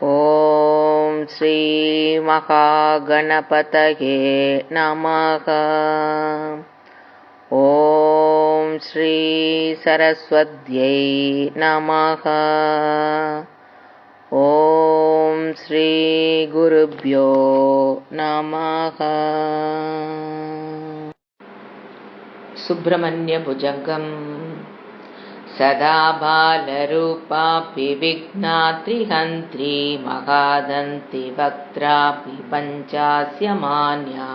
ॐ श्री महागणपतये नमः। ॐ श्री सरस्वत्यै नमः। ॐ श्री गुरुभ्यो नमः। सुब्रह्मण्य भुजङ्गम् सदा बालरूपापि विघ्नात्रिहन्त्री महादन्ति वक्त्रापि पञ्चास्य मान्या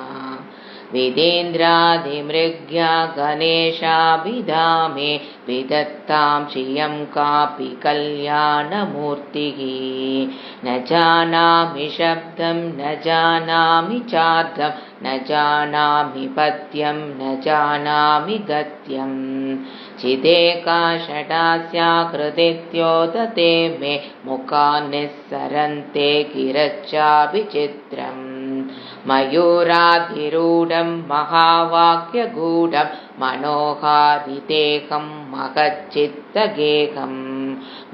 वेदेन्द्रादिमृग्या गणेशाभिधामे विदत्तां श्रियं कापि कल्याणमूर्तिः। न जानामि शब्दं न जानामि चार्धं न जानामि पद्यं न जानामि गद्यं चिदेका षडास्याकृतित्योदते मे मुखान्निस्सरन्ते गिरच्चाभिचित्रम् मयूराधिरूढं महावाक्यगूढं मनोहारिदेहं महच्चित्तगेहं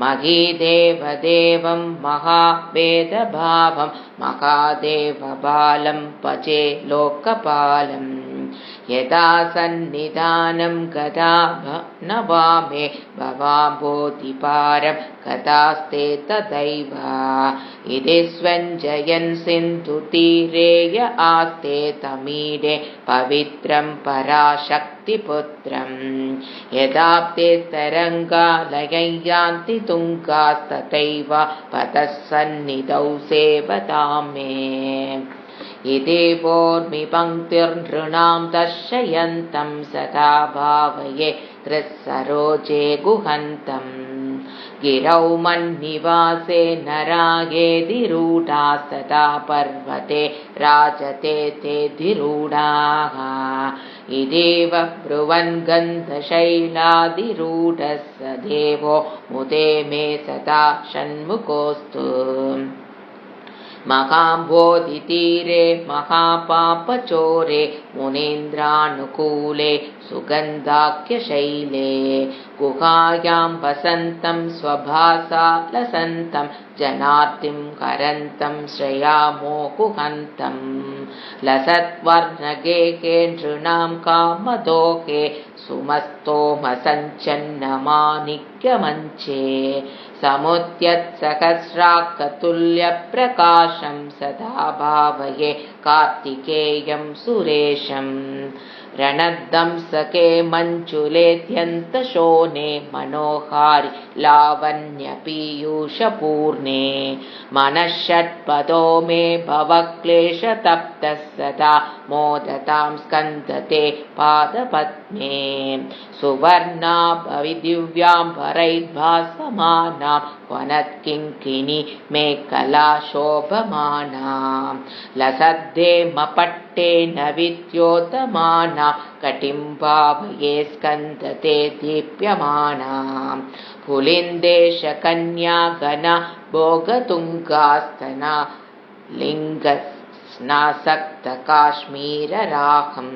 महीदेवदेवं महावेदभावं महादेवबालं भजे लोकपालम् यदा सन्निधानं गदा नवामे भवाम्भोधिपारं कदास्ते तदैव इति स्वञ्जयन् सिन्धुतीरे य आस्ते तमीडे पवित्रं पराशक्तिपुत्रं यदाप्ते तरङ्गालयं यान्ति तुङ्गास्तथैव पतः सन्निधौ सेवतां मे इति पङ्क्तिर्नृणां दर्शयन्तं सदा भावये हृत्सरोजे गुहन्तम् गिरौ मन्निवासे नरागेधिरूढास्तदा पर्वते राजते तेधिरूढाः इदेव ब्रुवन् गन्धशैलाधिरूढः स देवो मुदे मे सदा षण्मुखोऽस्तु महाम्भोधितीरे महापापचोरे मुनीन्द्रानुकूले सुगन्धाख्यशैले गुहायां वसन्तं स्वभासा लसन्तं जनार्तिं हरन्तं श्रयामो गुहन्तं लसत्वर्णगेहे नृणां कामदोहे सुमस्तोमसञ्चन्नमाणिक्यमञ्चे समुद्यत्सहस्राकतुल्यप्रकाशं सदा भावये कार्तिकेयं सुरेशम् रणदंसके मञ्जुलेऽत्यन्तशोणे मनोहारि लावण्यपीयूषपूर्णे मनःषट्पदो मे भवक्लेशतप्तः सदा मोदतां स्कन्दते पादपद्मे सुवर्णाभविदिव्याम्बरैर्भासमानां वनत्किङ्किणी मेखला शोभमानां लसद्धेमपट्टे न विद्योतमानां कटिं भावये स्कन्दते दीप्यमानां पुलिन्देशकन्या गणा भोगतुङ्गास्तना लिङ्गस्नासक्तकाश्मीरराहं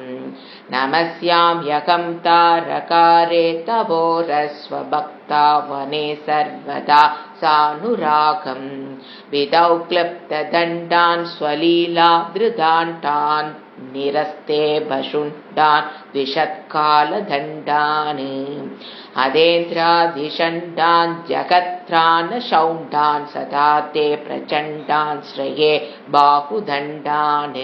नमस्यां यकं तारकारे तवोरस्वभक्ता वने सर्वदा सानुरागं विदौ क्लृप्तदण्डान् स्वलीलादृदाण्डान् निरस्ते भशुण्डान् द्विषत्कालदण्डान् अदेन्द्रादिषण्डान् जगत्त्राणशौण्डान् सदा ते प्रचण्डान् श्रये बाहुदण्डान्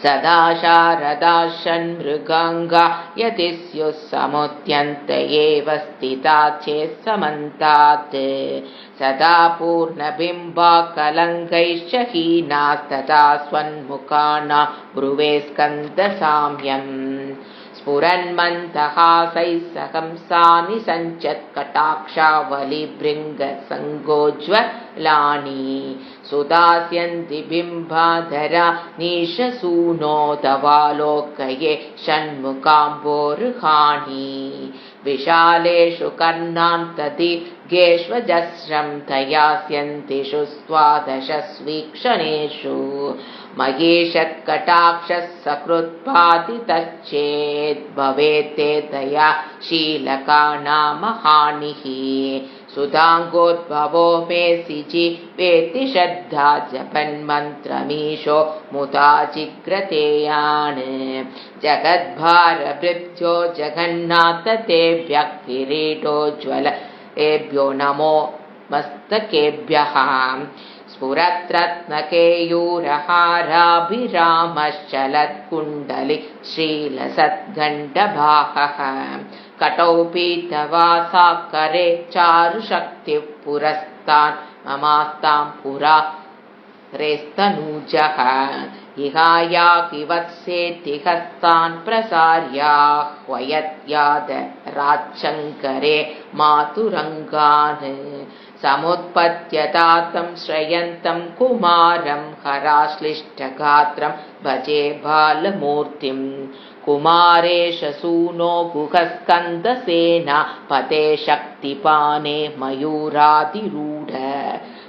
सदा शारदाशन्मृगाङ्गा यदि स्युः समुद्यन्त एव स्थिता चेत् समन्तात् सदा पूर्णबिम्बा कलङ्कैश्च हीनास्तदा स्वन्मुखाना भ्रुवे स्कन्दसाम्यम् स्फुरन्मन्दहासैः सहंसानि सञ्चत्कटाक्षावलिभृङ्गसङ्गोज्ज्वलानि सुदास्यन्ति बिम्बाधरा नीशसूनो दवालोकये षण्मुखाम्भोरुहाणि विशालेषु कर्णान्तदीर्घेष्वजस्रं तयास्यन्तिषु द्वादशस्वीक्षणेषु महेशकटाक्षः सकृत्पातितश्चेत् भवेत् ते दया शीलकानां हानिः सुताङ्गोद्भवो मेऽसि जीवेति श्रद्धा जपन्मन्त्रमीशो मुदा जिग्रतेयान् जगद्भारभृत्यो जगन्नाथ तेभ्यः किरीटोज्ज्वलेभ्यो नमो मस्तकेभ्यः स्फुरत्रत्नकेयूरहाराभिरामश्चलत्कुण्डलि श्रीलसद्गण्डभाहः कटौ पीतवासाकरे चारुशक्तिः पुरस्तान् ममास्तां पुरा रेस्तनूजः इहायाकिवत्सेति हस्तान् प्रसार्याह्वयत्यादराच्छङ्करे मातुरङ्गान् समुत्पत्यतातं श्रयन्तं कुमारं हराश्लिष्टगात्रं भजे बालमूर्तिं कुमारेश सूनो गुहस्कन्दसेना पते शक्तिपाने मयूरादिरूढ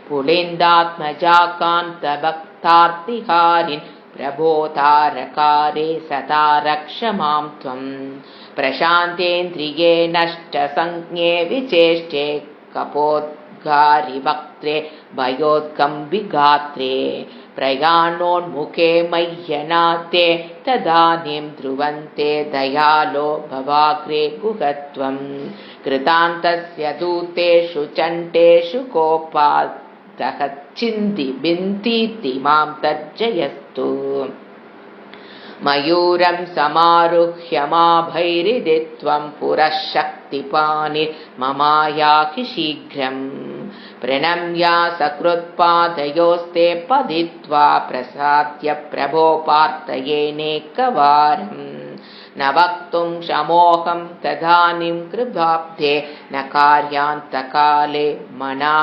पुलिन्दात्मजाकान्तभक्तार्तिहारिन् प्रभोतारकारे सदा रक्ष मां त्वं प्रशान्तेन्द्रिये नष्टसंज्ञे विचेष्टे कपोद्गारिवक्त्रे भयोत्कम्बिगात्रे प्रयाणोन्मुखे मह्यनाते तदानीं ध्रुवन्ते दयालो भवाग्रे गुहत्वं कृतान्तस्य दूतेषु चण्डेषु कोपादहच्छिन्ति बिन्तीति मां तर्जयस्तु मयूरं समारुह्य माभैरिदित्वं पुरः शक्तिपाणिर्ममायाहि शीघ्रम् प्रणम्या सकृत्पादयोस्ते पतित्वा प्रसाद्य प्रभो पार्थयेनेकवारम् न वक्तुं क्षमोऽहं तदानीं कृपाब्धे न कार्यान्तकाले मना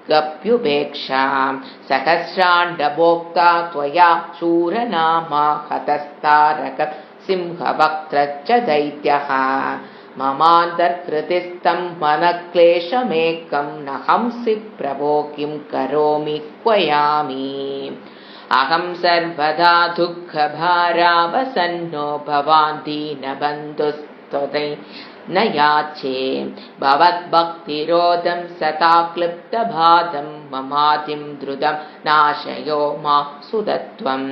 गप्युपेक्षां सहस्राण्डभोक्ता त्वया शूरनामा हतस्तारक सिंहवक्त्रश्च दैत्यः ममान्तर्कृतिस्थं मनक्लेशमेकं न हंसि प्रभो किं करोमि क्वयामि अहं सर्वदा दुःखभारावसन्नो भवान् दीनबन्धुस्त्वदि न याचे भवद्भक्तिरोधं सता क्लिप्तबाधं ममादिं द्रुतं नाशयो मा सुदत्वम्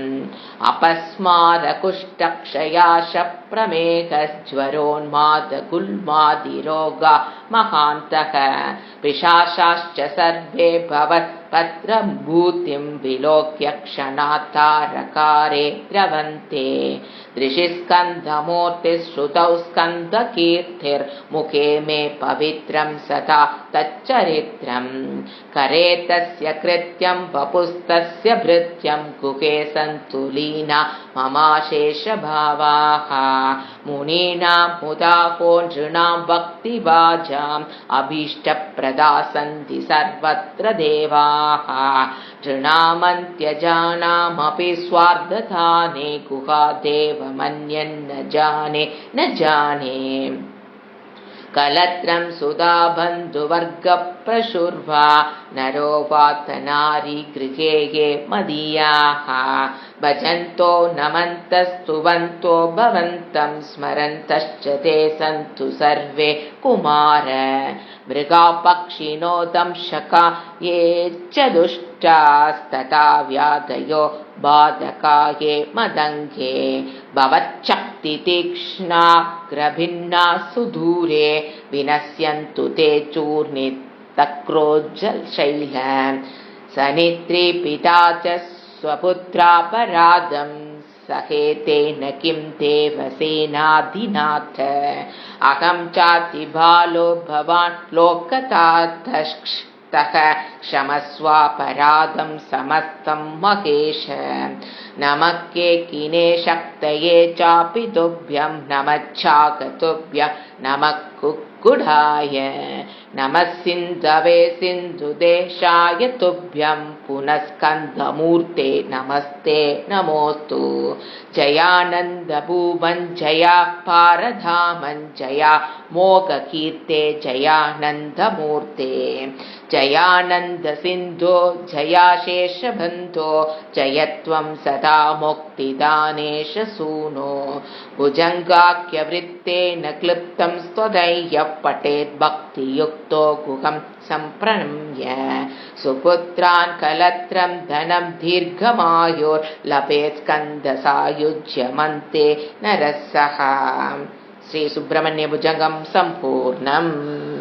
अपस्मारकुष्ठक्षयाशप्रमेहज्वरोन्मादगुल्मादिरोगा महान्तः पिशाचाश्च सर्वे भवत्पत्रं भूतिं विलोक्य क्षणात्तारकारे द्रवन्ते दृशिस्कन्धमूर्तिश्रुतौ स्कन्दकीर्तिर्मुखे मे पवित्रं सदा तच्चरित्रं करे तस्य कृत्यं वपुस्तस्य भृत्यं गुहे सन्तु लीना ममाशेषभावाः मुनीनां मुदाहो नृणां भक्तिभाजाम् अभीष्टप्रदा सन्ति सर्वत्र देवाः नृणामन्त्यजानामपि स्वार्धधाने गुहादेवमन्यन्न जाने न जाने कलत्रं सुधा बन्धुवर्गप्रशुर्वा नरो वात नारी गृहे ये मदीयाः भजन्तो नमन्तस्तुवन्तो भवन्तं स्मरन्तश्च ते सन्तु सर्वे कुमार मृगापक्षिणो दंशका ये च दुष्टास्तथा व्याधयो बाधका ये मदङ्गे भवच्छक्तितीक्ष्णाग्रभिन्ना सुदूरे विनश्यन्तु ते चूर्णितक्रोज्जलशैल सनित्रिपिता च स्वपुत्रापराधं सहेतेन किं देवसेनाधिनाथ अहं चाति बालो भवान् लोकतातः क्षमस्वापराधं समस्तं महेश नमः केकिने शक्तये चापि तुभ्यं नमच्छाकतुभ्यं नमः कुक्कुडाय नमः सिन्धवे सिन्धुदेशाय तुभ्यं पुनस्कन्धमूर्ते नमस्ते नमोस्तु जयानन्दभूमन् जया पारधामन् जया मोगकीर्ते जयानन्दमूर्ते जयानन्दसिन्धो जयाशेषबन्धो जयत्वं सदा मुक्तिदानेश सूनो भुजङ्गाख्यवृत्तेन क्लिप्तं स्वदय्यः पठेद् भक्तियुक्तो मुक्तो गुहं सम्प्रणम्य सुपुत्रान् कलत्रं धनं दीर्घमायुर्लभेत् स्कन्दसायुज्यमन्ते नरः सः. श्री सुब्रह्मण्य भुजंगम संपूर्णम्.